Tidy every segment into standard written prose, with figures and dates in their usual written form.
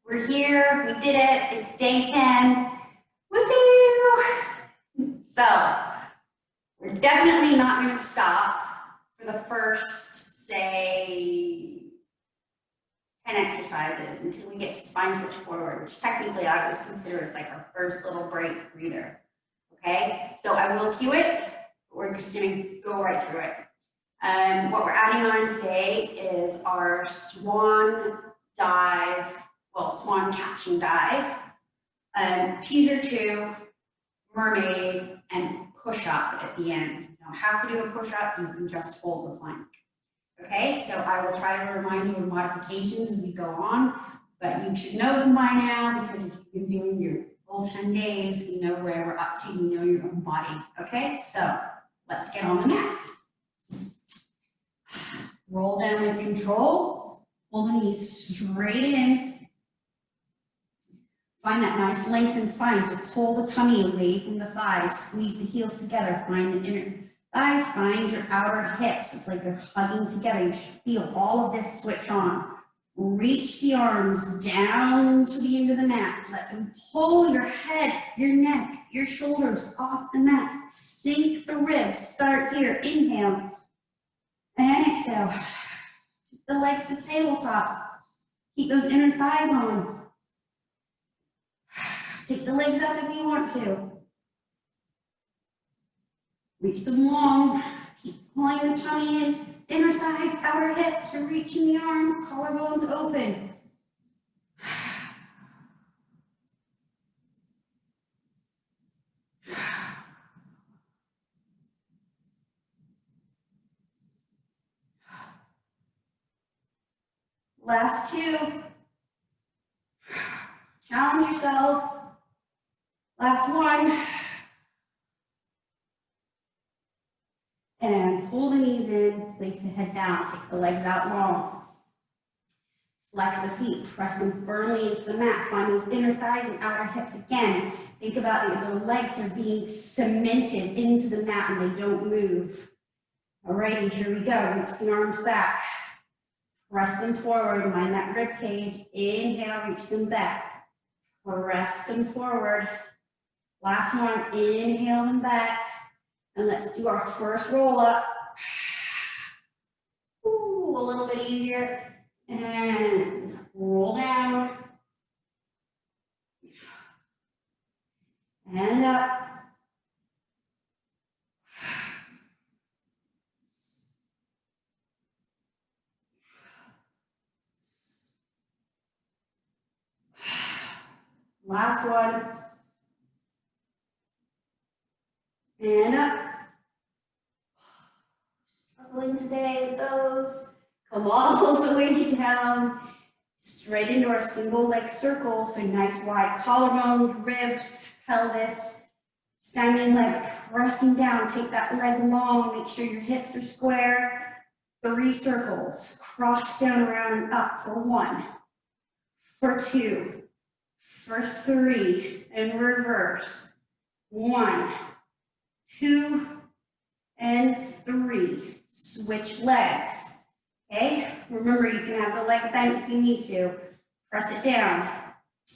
We're here, we did it, it's day 10. Woohoo! So, we're definitely not going to stop for the first, say, 10 exercises until we get to spine twitch forward, which technically I always consider as like our first little break breather. Okay, so I will cue it, but we're just going to go right through it. What we're adding on today is our swan dive, well, swan catching dive, teaser 2, mermaid, and push up at the end. You don't have to do a push up, you can just hold the plank. Okay, so I will try to remind you of modifications as we go on, but you should know them by now because if you've been doing your full 10 days, you know where we're up to, you know your own body. Okay, so let's get on the mat. Roll down with control, pull the knees straight in. Find that nice lengthened spine, so pull the tummy away from the thighs, squeeze the heels together, find the inner thighs, find your outer hips. It's like they're hugging together. You should feel all of this switch on. Reach the arms down to the end of the mat. Let them pull your head, your neck, your shoulders off the mat. Sink the ribs. Start here. Inhale. And exhale. Take the legs to tabletop. Keep those inner thighs on. Take the legs up if you want to. Reach them long. Keep pulling the tummy in. Inner thighs, outer hips are reaching the arms. Collarbones open. Last 2. Challenge yourself. Last 1. And pull the knees in, place the head down, take the legs out long. Flex the feet, press them firmly into the mat. Find those inner thighs and outer hips again. Think about it, the legs are being cemented into the mat and they don't move. Alrighty, here we go. Reach the arms back. Press them forward, mind that rib cage. Inhale, reach them back. Press them forward. Last one, inhale them back. And let's do our first roll up. Ooh, a little bit easier. And roll down. And up. Last one. And up. Struggling today with those. Come all the way down. Straight into our single leg circle. So nice wide collarbone, ribs, pelvis. Standing leg, pressing down. Take that leg long. Make sure your hips are square. 3 circles. Cross down, around, and up for 1. For 2. For 3. And reverse. 1. 2 and 3. Switch legs. Okay? Remember, you can have the leg bent if you need to. Press it down.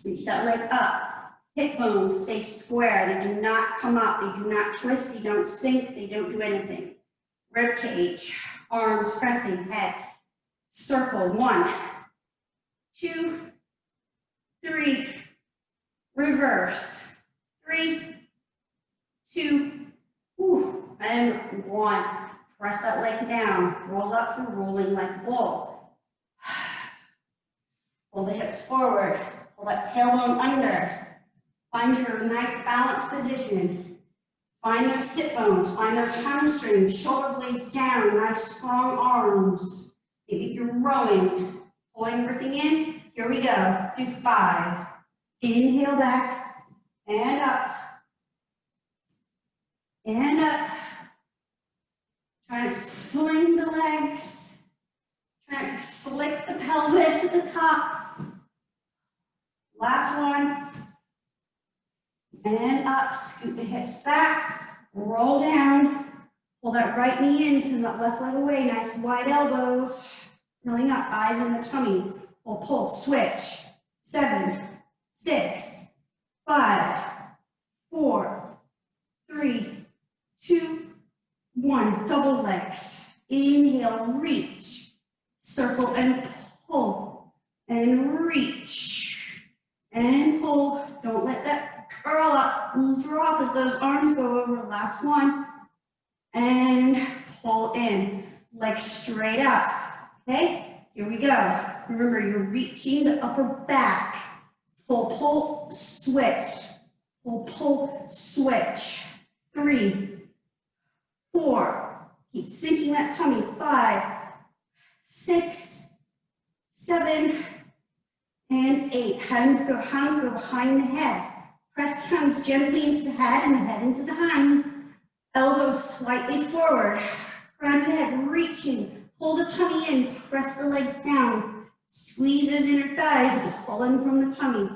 Reach that leg up. Hip bones stay square. They do not come up. They do not twist. They don't sink. They don't do anything. Rib cage. Arms pressing. Head. Circle. 1, 2, 3. Reverse. 3, 2, and 1. Press that leg down. Roll up for rolling like a bull. Pull the hips forward. Pull that tailbone under. Find your nice balanced position. Find those sit bones. Find those hamstrings. Shoulder blades down. Nice strong arms. Think that you're rowing. Pulling everything in. Here we go. Let's do 5. Inhale back and up. And up. Try to fling the legs. Try to flick the pelvis at the top. Last one. And up. Scoot the hips back. Roll down. Pull that right knee in. Send that left leg away. Nice wide elbows. Curling up. Eyes in the tummy. Pull, pull. Switch. 7, 6, 5, 4, 3, 2, 1. Double legs. Inhale, reach. Circle and pull. And reach. And pull. Don't let that curl up. Drop as those arms go over. Last one. And pull in. Legs straight up. Okay? Here we go. Remember, you're reaching the upper back. Pull, pull, switch. Pull, pull, switch. 3, 4. Keep sinking that tummy. 5, 6, 7, and 8. Hands go behind the head. Press the hands gently into the head and the head into the hands. Elbows slightly forward. Crown of the head reaching. Pull the tummy in. Press the legs down. Squeeze those inner thighs. Pull in from the tummy.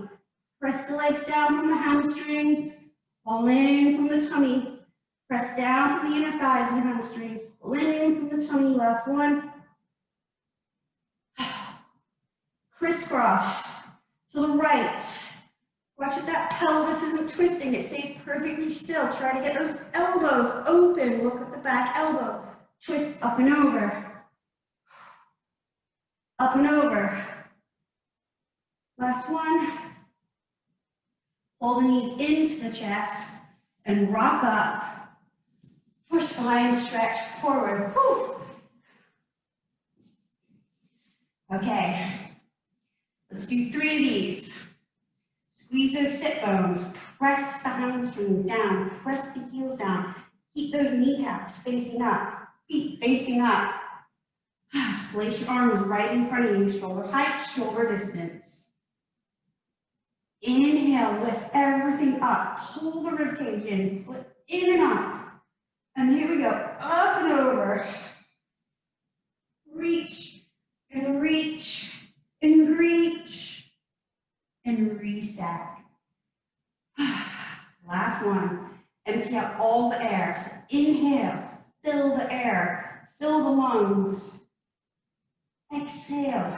Press the legs down from the hamstrings. Pull in from the tummy. Press down from the inner thighs and hamstrings. Pull in from the tummy. Last one. Crisscross to the right. Watch if that pelvis isn't twisting. It stays perfectly still. Try to get those elbows open. Look at the back elbow. Twist up and over. Up and over. Last one. Pull the knees into the chest and rock up. For spine stretch forward. Whew. Okay. Let's do 3 of these. Squeeze those sit bones. Press the hamstrings down. Press the heels down. Keep those kneecaps facing up. Feet facing up. Place your arms right in front of you. Shoulder height, shoulder distance. Inhale, lift everything up. Pull the ribcage in. Lift in and up. And here we go. Up and over. Reach and reach and reach and restack. Last one. Empty out all the air. So inhale, fill the air, fill the lungs. Exhale,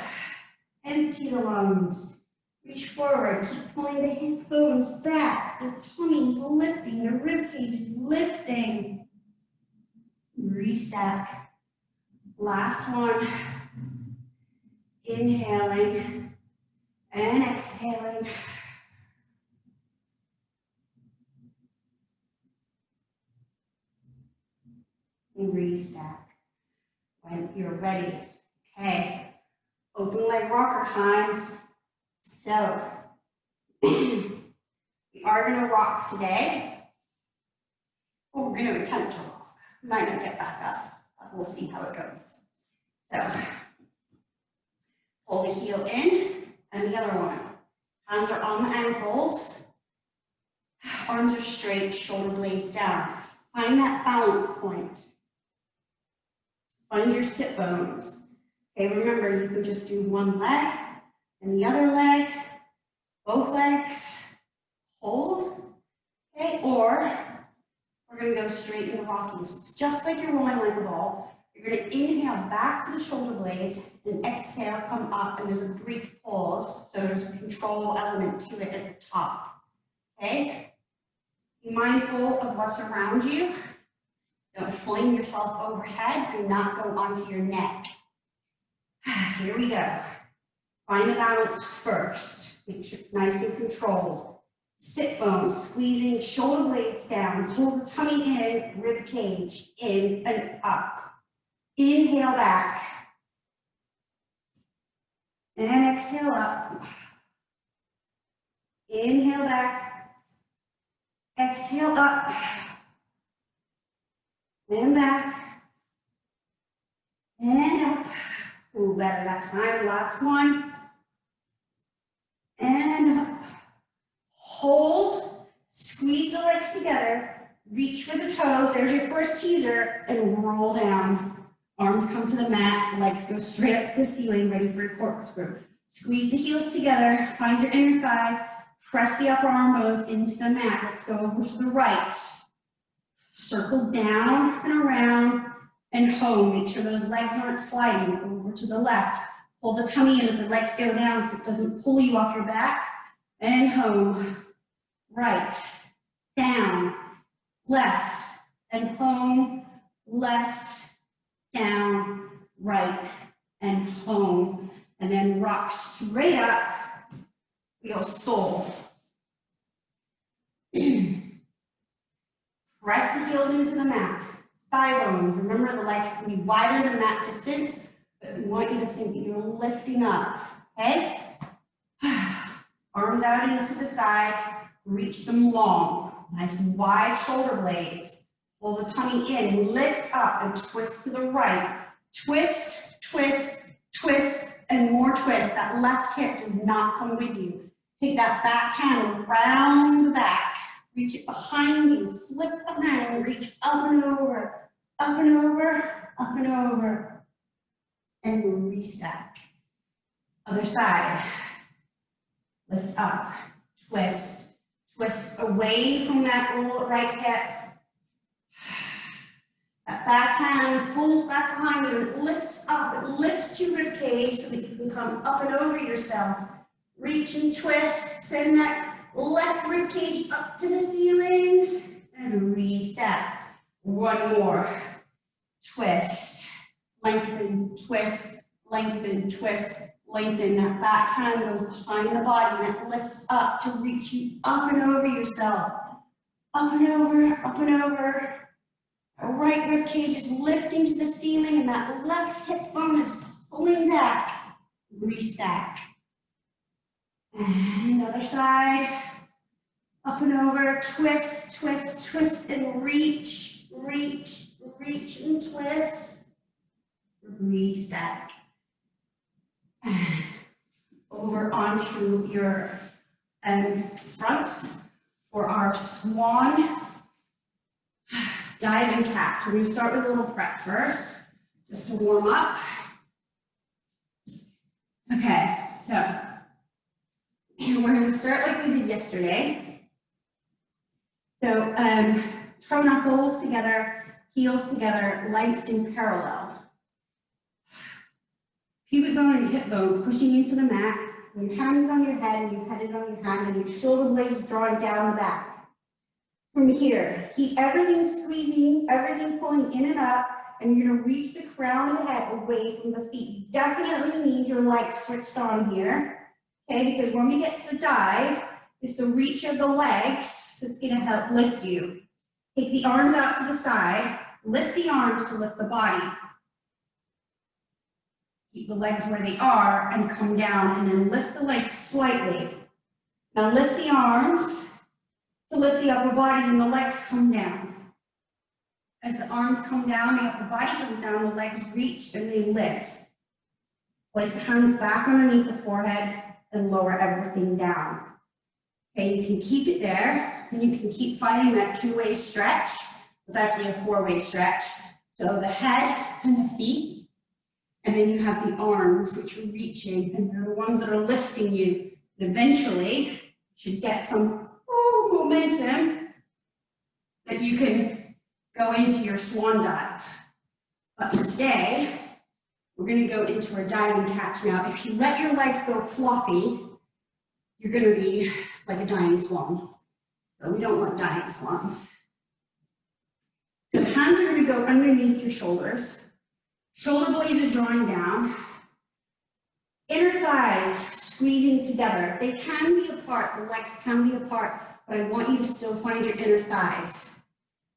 empty the lungs. Reach forward, keep pulling the hip bones back. The tummy's lifting, the ribcage is lifting. Restack. Last one. Inhaling and exhaling. And restack when you're ready. Okay, open leg rocker time. So, we are going to rock today. Or we're going to attempt to rock. Might not get back up, but we'll see how it goes. So, pull the heel in and the other one. Hands are on the ankles. Arms are straight, shoulder blades down. Find that balance point. Find your sit bones. Okay, remember, you can just do one leg and the other leg, both legs, hold, okay, or we're gonna go straight into rocking. So it's just like you're rolling like a ball. You're gonna inhale back to the shoulder blades and exhale, come up, and there's a brief pause, so there's a control element to it at the top, okay? Be mindful of what's around you. Don't fling yourself overhead. Do not go onto your neck. Here we go. Find the balance first. Make sure it's nice and controlled. Sit bones, squeezing shoulder blades down. Pull the tummy in, rib cage in and up. Inhale back. And exhale up. Inhale back. Exhale up. And back. And up. Ooh, better that time. Last one. And up. Hold. Squeeze the legs together. Reach for the toes. There's your first teaser. And roll down. Arms come to the mat. Legs go straight up to the ceiling. Ready for your corkscrew. Squeeze the heels together. Find your inner thighs. Press the upper arm bones into the mat. Let's go over to the right. Circle down and around and home. Make sure those legs aren't sliding. Over to the left. Pull the tummy in as the legs go down so it doesn't pull you off your back. And home, right, down, left, and home, left, down, right, and home. And then rock straight up, feel soul. Press the heels into the mat. Thigh bones, remember the legs can be wider than that distance, but we want you to think that you're lifting up, okay? Arms out into the sides, reach them long. Nice wide shoulder blades. Pull the tummy in, lift up and twist to the right. Twist, twist, twist, and more twist. That left hip does not come with you. Take that back hand around the back. Reach it behind you, flip the hand, reach up and over, up and over, up and over. And restack. Other side. Lift up, twist, twist away from that right hip. That back hand pulls back behind you, it lifts up, it lifts your rib cage so that you can come up and over yourself. Reach and twist, send that left rib cage up to the ceiling, and restack. One more. Twist, lengthen, twist, lengthen, twist. Lengthen. That back hand goes behind the body and it lifts up to reach you up and over yourself. Up and over, up and over. Our right rib cage is lifting to the ceiling and that left hip bone is pulling back. Restack. And other side. Up and over, twist, twist, twist, and reach, reach, reach, and twist. Restack. Over onto your fronts for our swan dive and catch. We're going to start with a little prep first, just to warm up. Okay, so we're going to start like we did yesterday. So toe knuckles together, heels together, legs in parallel. Pubic bone and hip bone pushing into the mat. Your hand is on your head and your head is on your hand and your shoulder blades drawing down the back. From here, keep everything squeezing, everything pulling in and up, and you're going to reach the crown of the head away from the feet. You definitely need your legs switched on here, okay? Because when we get to the dive, it's the reach of the legs that's going to help lift you. Take the arms out to the side, lift the arms to lift the body. Keep the legs where they are and come down and then lift the legs slightly. Now lift the arms to lift the upper body and the legs come down. As the arms come down, the upper body comes down, the legs reach and they lift. Place the hands back underneath the forehead and lower everything down. Okay, you can keep it there and you can keep finding that two-way stretch. It's actually a four-way stretch. So the head and the feet. And then you have the arms, which are reaching, and they're the ones that are lifting you. And eventually, you should get some momentum that you can go into your swan dive. But for today, we're going to go into our dive and catch. Now, if you let your legs go floppy, you're going to be like a dying swan. So we don't want dying swans. So the hands are going to go underneath your shoulders. Shoulder blades are drawing down. Inner thighs squeezing together. They can be apart, the legs can be apart, but I want you to still find your inner thighs.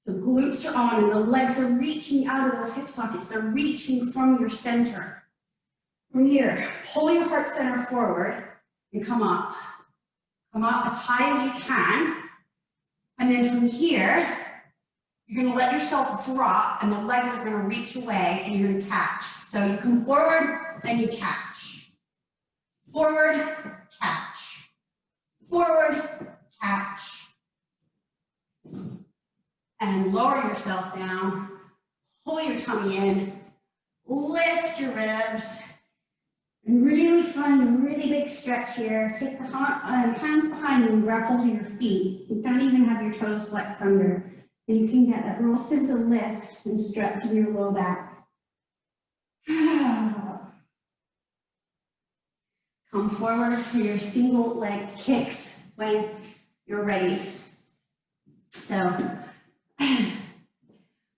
So glutes are on and the legs are reaching out of those hip sockets. They're reaching from your center. From here, pull your heart center forward and come up. Come up as high as you can. And then from here, you're going to let yourself drop and the legs are going to reach away and you're going to catch. So you come forward and you catch. Forward, catch. Forward, catch. And lower yourself down. Pull your tummy in. Lift your ribs. And really find a really big stretch here. Take the hands behind you and grab hold of your feet. You don't even have your toes flexed under. And you can get that real sense of lift and stretch in your low back. Come forward for your single leg kicks when you're ready. So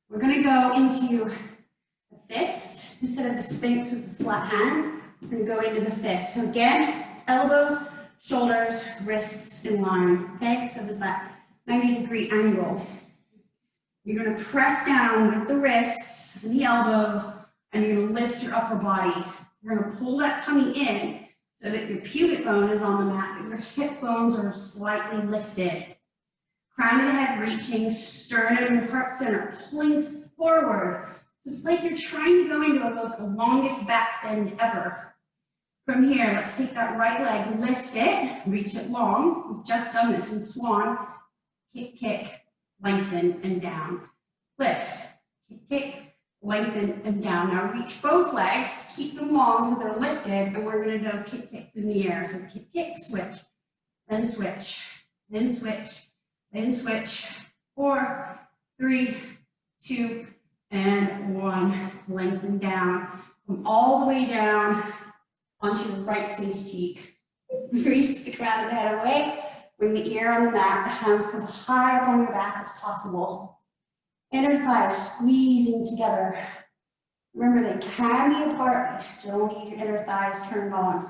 we're gonna go into the fist instead of the Sphinx with the flat hand. We're gonna go into the fist. So again, elbows, shoulders, wrists in line, okay? So there's that 90-degree angle. You're gonna press down with the wrists and the elbows, and you're gonna lift your upper body. You're gonna pull that tummy in so that your pubic bone is on the mat, but your hip bones are slightly lifted. Crown of the head reaching, sternum and heart center pulling forward. So it's like you're trying to go into the longest back bend ever. From here, let's take that right leg, lift it, reach it long. We've just done this in Swan. Kick, kick, lengthen, and down. Lift, kick, kick, lengthen, and down. Now reach both legs, keep them long so they're lifted, and we're going to go kick, kicks in the air. So kick, kick, switch, then switch, then switch, then switch. 4, 3, 2, and 1. Lengthen down. Come all the way down onto your right face cheek. Reach the crown of the head away. Bring the ear on the mat. The hands come high up on your back as possible. Inner thighs squeezing together. Remember, they can be apart. You still need your inner thighs turned on.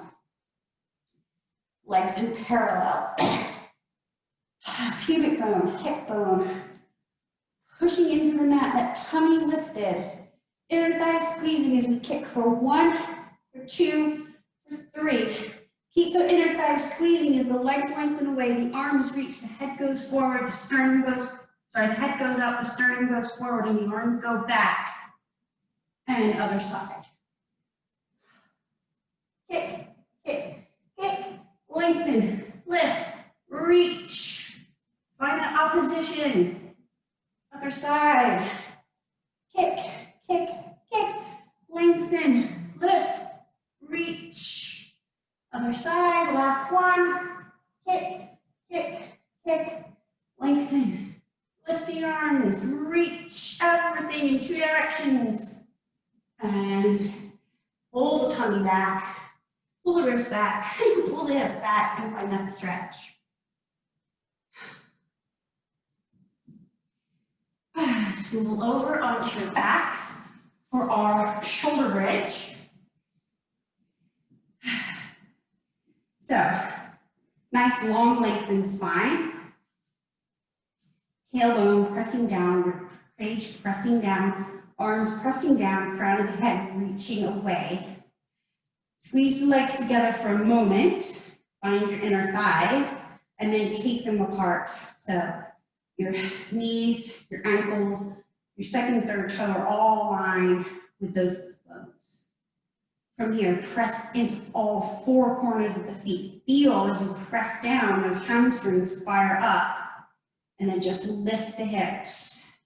Legs in parallel. Pubic bone, hip bone. Pushing into the mat, that tummy lifted. Inner thighs squeezing as we kick for 1, for 2, for 3. Keep the inner thighs squeezing as the legs lengthen away, the arms reach, the head goes forward, the sternum goes, the head goes out, the sternum goes forward, and the arms go back. And other side. Kick, kick, kick, lengthen, lift, reach. Find that opposition. Other side. Kick, kick, kick, lengthen, lift, reach. Other side, last one. Kick, kick, kick, lengthen. Lift the arms, reach everything in 2 directions. And pull the tummy back, pull the wrists back, pull the hips back, and find that stretch. Swivel over onto your backs for our shoulder bridge. So, nice long lengthened spine. Tailbone pressing down, your page pressing down, arms pressing down, crown of the head reaching away. Squeeze the legs together for a moment, find your inner thighs, and then take them apart. So your knees, your ankles, your second and third toe are all aligned with those bones. From here, press into all 4 corners of the feet. Feel as you press down, those hamstrings fire up, and then just lift the hips.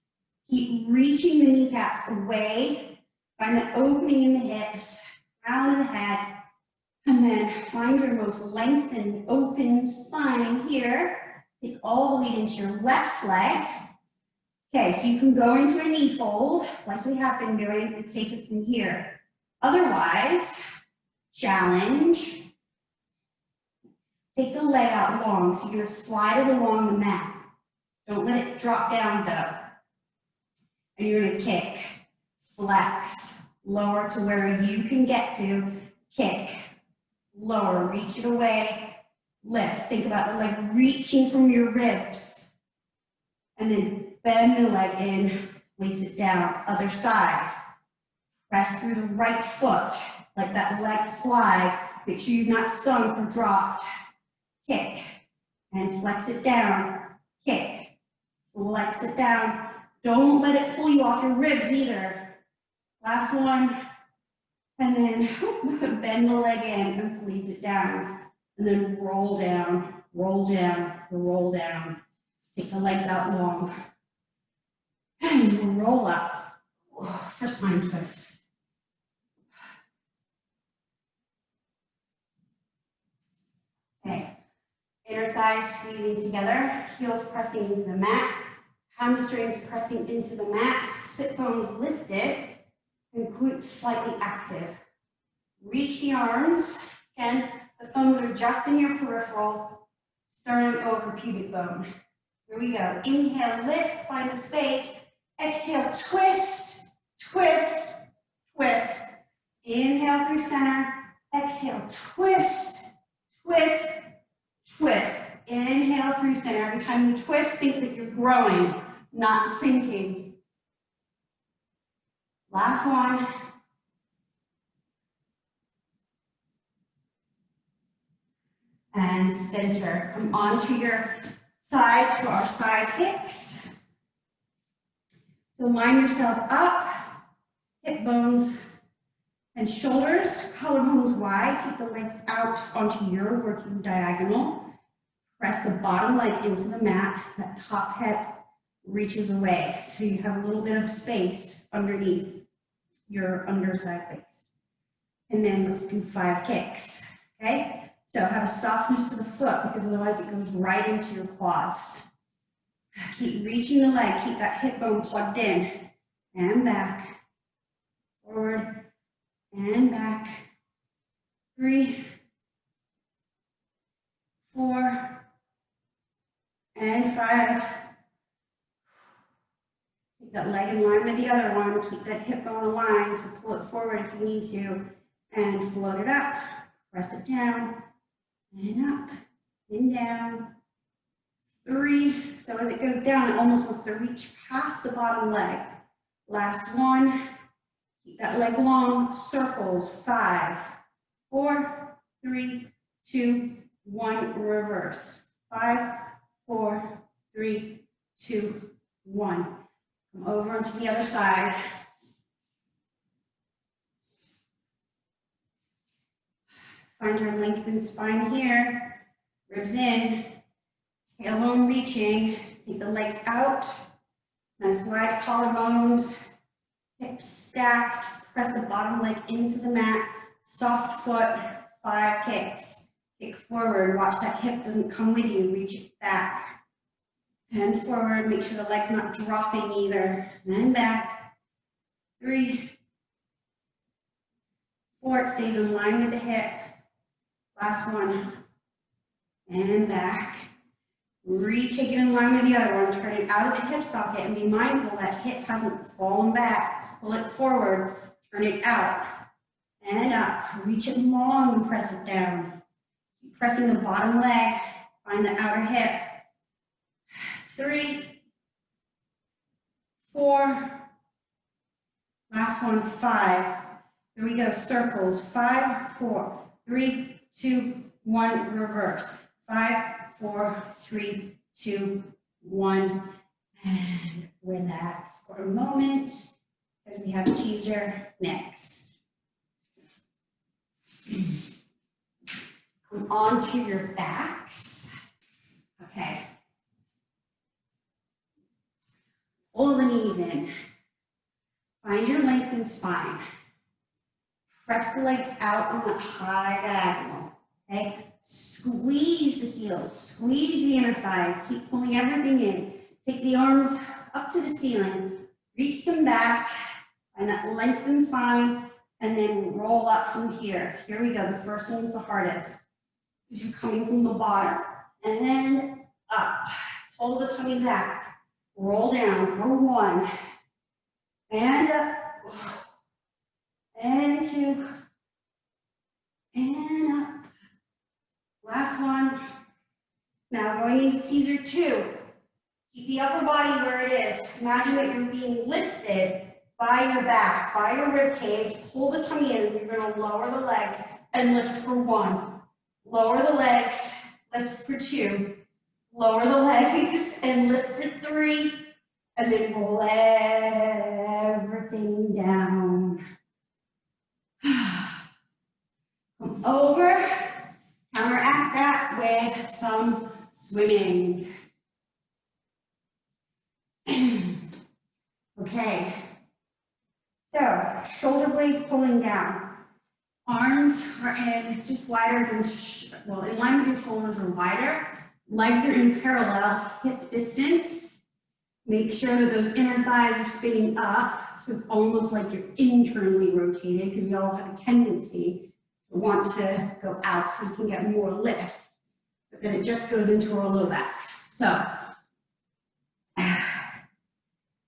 Keep reaching the kneecaps away. Find the opening in the hips, crown of the head, and then find your most lengthened, open spine here. Take all the weight into your left leg. Okay, so you can go into a knee fold, like we have been doing, and take it from here. Otherwise, challenge. Take the leg out long, so you're gonna slide it along the mat. Don't let it drop down though. And you're gonna kick, flex, lower to where you can get to, kick, lower, reach it away, lift. Think about the leg reaching from your ribs. And then bend the leg in, place it down, other side. Press through the right foot, let that leg slide. Make sure you've not sunk or dropped. Kick, and flex it down, kick, flex it down. Don't let it pull you off your ribs either. Last one, and then bend the leg in and place it down. And then roll down, roll down, roll down. Take the legs out long. And roll up for spine twist. Okay. Inner thighs squeezing together, heels pressing into the mat, hamstrings pressing into the mat, sit bones lifted, and glutes slightly active. Reach the arms, again, the just in your peripheral, sternum over pubic bone. Here we go. Inhale, lift, find the space. Exhale, twist, twist, twist. Inhale through center. Exhale, twist, twist, twist. Inhale through center. Every time you twist, think that you're growing, not sinking. Last one. And center. Come onto your sides for our side kicks. So line yourself up, hip bones and shoulders, collarbones wide. Take the legs out onto your working diagonal. Press the bottom leg into the mat. That top hip reaches away. So you have a little bit of space underneath your underside waist. And then let's do 5 kicks, okay? So have a softness to the foot because otherwise it goes right into your quads. Keep reaching the leg, keep that hip bone plugged in. And back, forward, and back. 3, 4, and 5. Keep that leg in line with the other one. Keep that hip bone aligned, so pull it forward if you need to. And float it up, press it down, and up, and down. 3, so as it goes down, it almost wants to reach past the bottom leg. Last one, keep that leg long, circles, 5, 4, 3, 2, 1, reverse. 5, 4, 3, 2, 1. Come over onto the other side. Find your lengthened spine here, ribs in, tailbone reaching, take the legs out, nice wide collarbones, hips stacked, press the bottom leg into the mat, soft foot, 5 kicks. Kick forward, watch that hip doesn't come with you, reach it back. And forward, make sure the leg's not dropping either. And back, 3, 4, it stays in line with the hip. Last one, and back. Retake it in line with the other one, turn it out of the hip socket and be mindful that hip hasn't fallen back. Pull it forward, turn it out, and up. Reach it long and press it down. Keep pressing the bottom leg, find the outer hip. 3, 4, last one, 5. Here we go, circles, 5, 4, 3, 2, 1, reverse. 5, 4, 3, 2, 1, and relax for a moment because we have a teaser next. Come onto your backs. Okay. Pull the knees in. Find your lengthened spine. Press the legs out on that high diagonal, okay? Squeeze the heels, squeeze the inner thighs, keep pulling everything in. Take the arms up to the ceiling, reach them back, find that lengthened spine, and then roll up from here. Here we go, the first one's the hardest, because you're coming from the bottom. And up, pull the tummy back, roll down for 1, and up. And 2, and up. Last one. Now going into teaser 2. Keep the upper body where it is. Imagine that you're being lifted by your back, by your rib cage. Pull the tummy in. You're going to lower the legs and lift for 1. Lower the legs, lift for 2. Lower the legs and lift for 3. And then roll everything down. Come over, counteract that with some swimming. Okay, so shoulder blades pulling down. Arms are in just wider than, well, in line with your shoulders or wider. Legs are in parallel, hip distance. Make sure that those inner thighs are spinning up, so it's almost like you're internally rotated, because we all have a tendency want to go out so you can get more lift, but then it just goes into our low backs. So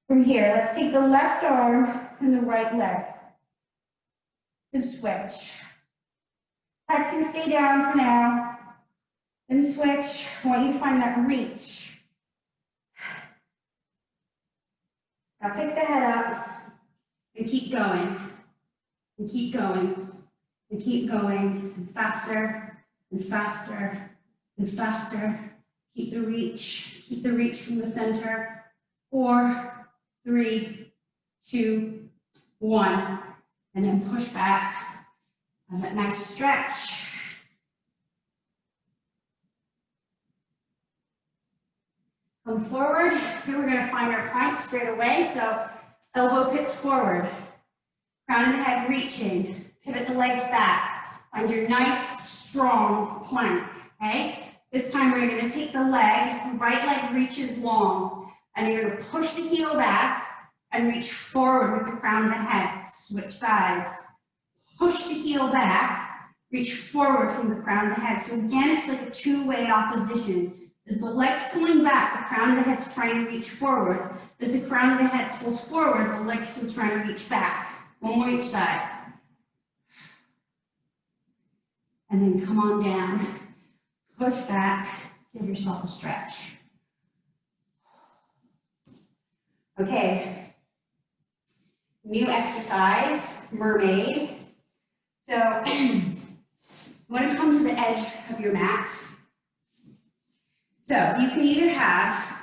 from here, let's take the left arm and the right leg and switch. Head can stay down for now. Then switch. I want you to find that reach. Now pick the head up and keep going. And keep going. And keep going. And faster and faster and faster. Keep the reach. Keep the reach from the center. 4, 3, 2, 1. And then push back. Have that nice stretch. Come forward. Here we're going to find our plank straight away. So elbow pits forward. Crown of the head reaching. Pivot the legs back. Find your nice, strong plank. Okay? This time we're going to take the leg. The right leg reaches long. And you're going to push the heel back and reach forward with the crown of the head. Switch sides. Push the heel back. Reach forward from the crown of the head. So again, it's like a two-way opposition. As the leg's pulling back, the crown of the head's trying to reach forward. As the crown of the head pulls forward, the leg's still trying to reach back. One more each side. And then come on down. Push back. Give yourself a stretch. Okay. New exercise, Mermaid. So when it comes to the edge of your mat, so you can either have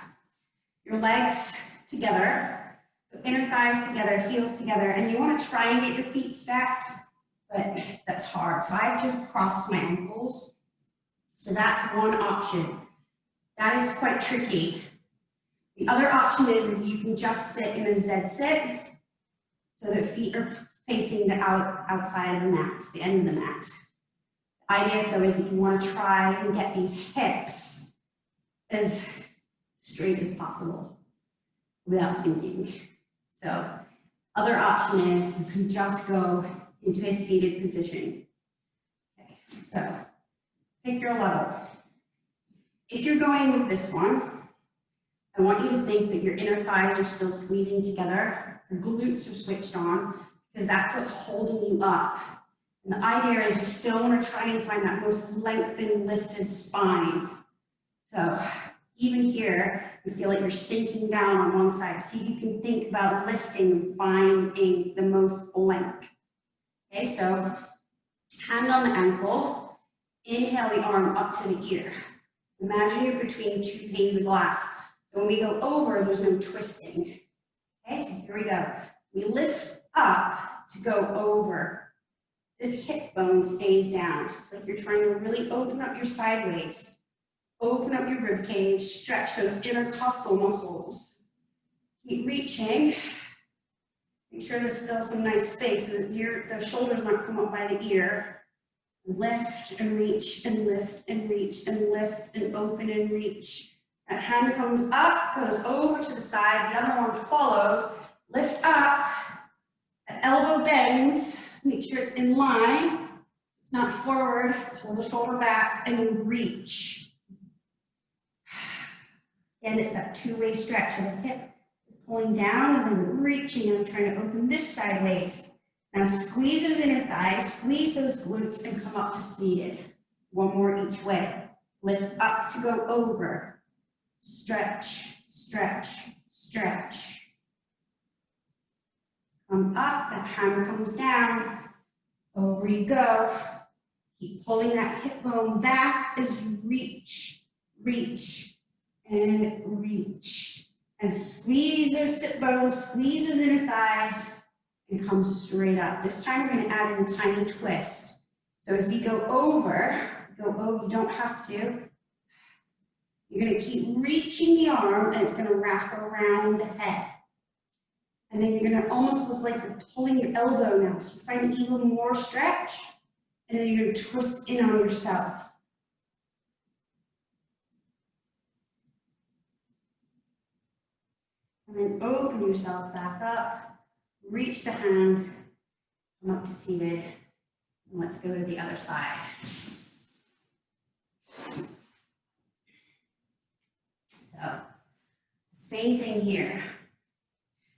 your legs together, so inner thighs together, heels together, and you want to try and get your feet stacked, but that's hard. So I have to cross my ankles. So that's one option. That is quite tricky. The other option is if you can just sit in a Z sit, so that feet are facing the outside of the mat, the end of the mat. The idea though is that you want to try and get these hips as straight as possible without sinking. So other option is you can just go into a seated position. Okay, so pick your level. If you're going with this one, I want you to think that your inner thighs are still squeezing together, your glutes are switched on, because that's what's holding you up. And the idea is you still want to try and find that most lengthened, lifted spine. So even here, you feel like you're sinking down on one side. See if you can think about lifting and finding the most blank. Okay, so hand on the ankle, inhale the arm up to the ear. Imagine you're between two panes of glass. So when we go over, there's no twisting. Okay, so here we go. We lift up to go over. This hip bone stays down. It's like you're trying to really open up your sideways. Open up your rib cage, stretch those intercostal muscles. Keep reaching. Make sure there's still some nice space so that the shoulders not come up by the ear. Lift and reach and lift and reach and lift and open and reach. That hand comes up, goes over to the side, the other one follows. Lift up, that elbow bends, make sure it's in line. It's not forward, pull the shoulder back and then reach. Again, it's that two-way stretch. So the hip is pulling down and then reaching and I'm trying to open this sideways. Now squeeze those inner thighs, squeeze those glutes and come up to seated. One more each way. Lift up to go over. Stretch, stretch, stretch. Come up, that hand comes down. Over you go. Keep pulling that hip bone back as you reach, reach, and reach. And squeeze those sit bones, squeeze those inner thighs, and come straight up. This time we're going to add in a tiny twist. So as we go over, you don't have to. You're going to keep reaching the arm and it's going to wrap around the head. And then you're going to almost look like you're pulling your elbow now. So you find even more stretch. And then you're going to twist in on yourself. And then open yourself back up. Reach the hand. Come up to seated. And let's go to the other side. So, same thing here.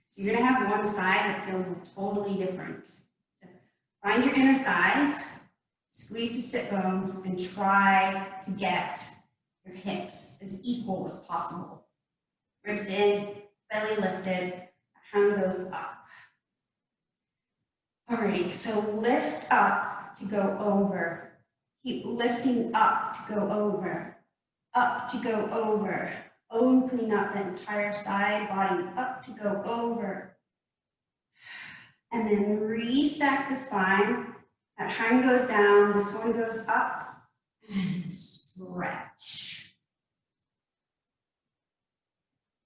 So you're gonna have one side that feels totally different. So find your inner thighs, squeeze the sit bones, and try to get your hips as equal as possible. Ribs in, belly lifted, hand goes up. Alrighty, so lift up to go over. Keep lifting up to go over. Up to go over. Opening up the entire side body, up to go over. And then restack the spine. That hand goes down, this one goes up, and stretch.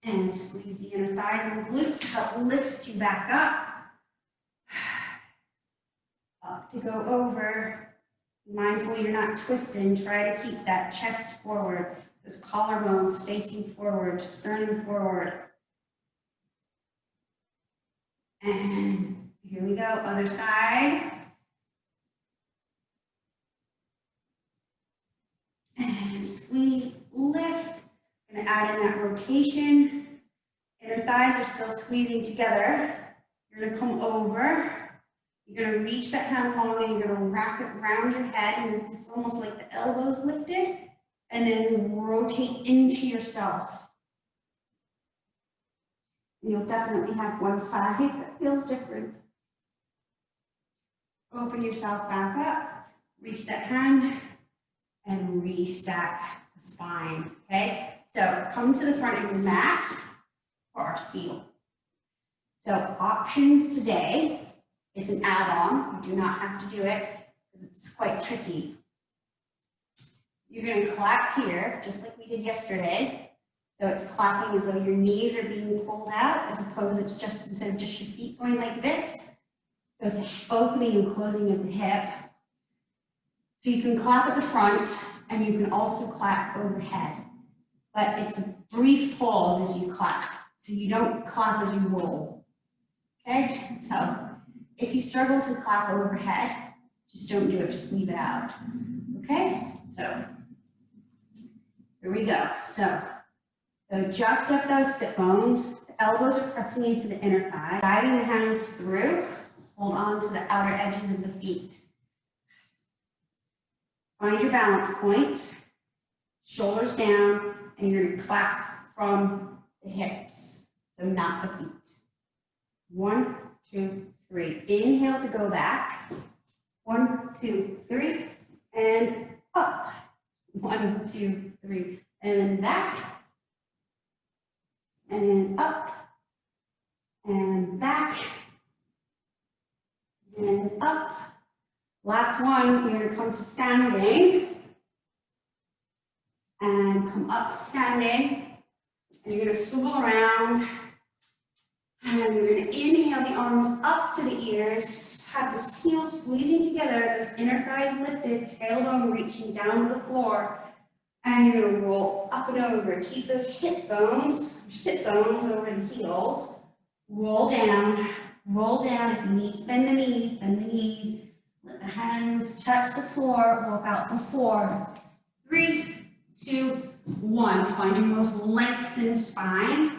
And squeeze the inner thighs and glutes to help lift you back up. Up to go over. Mindful you're not twisting, try to keep that chest forward, those collarbones facing forward, sternum forward. And here we go, other side. And squeeze, lift. Gonna add in that rotation. Inner thighs are still squeezing together. You're gonna come over. You're gonna reach that hand long and you're gonna wrap it around your head, and it's almost like the elbows lifted, and then rotate into yourself. You'll definitely have one side that feels different. Open yourself back up, reach that hand, and restack the spine, okay? So come to the front of your mat for our seal. So options today, it's an add-on. You do not have to do it because it's quite tricky. You're going to clap here, just like we did yesterday. So it's clapping as though your knees are being pulled out, as opposed it's just, instead of just your feet going like this. So it's an opening and closing of the hip. So you can clap at the front, and you can also clap overhead. But it's a brief pause as you clap. So you don't clap as you roll. Okay, so if you struggle to clap overhead, just don't do it, just leave it out. Okay, so here we go. So just lift those sit bones, the elbows are pressing into the inner thigh, guiding the hands through, hold on to the outer edges of the feet. Find your balance point, shoulders down, and you're gonna clap from the hips, so not the feet. 1, 2, 3. Inhale to go back. 1, 2, 3, and up. 1, 2, 3, and back, and then up, and back, and up. Last one, you're gonna come to standing, and come up standing, and you're gonna swivel around. And you're going to inhale the arms up to the ears, have the heels squeezing together, those inner thighs lifted, tailbone reaching down to the floor, and you're going to roll up and over. Keep those hip bones, sit bones over the heels, roll down. If you need to bend the knees, bend the knees. Let the hands touch the floor, walk out for 4, 3, 2, 1. Find your most lengthened spine.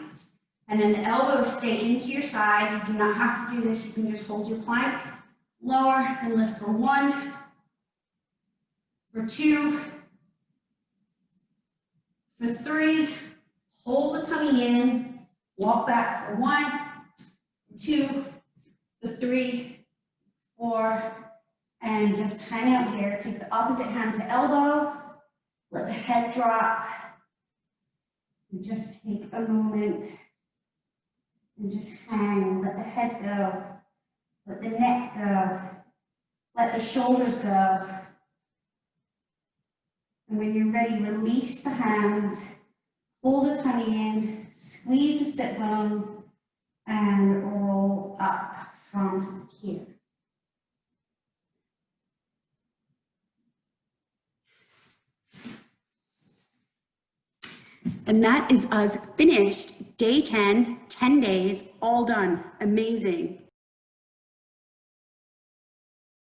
And then the elbows stay into your side. You do not have to do this. You can just hold your plank, lower, and lift for 1, for 2, for 3. Hold the tummy in. Walk back for 1, 2, for 3, 4, and just hang out here. Take the opposite hand to elbow. Let the head drop. And just take a moment. And just hang, let the head go, let the neck go, let the shoulders go. And when you're ready, release the hands, pull the tummy in, squeeze the sit bone, and roll up from here. And that is us finished. Day 10, 10 days, all done. Amazing.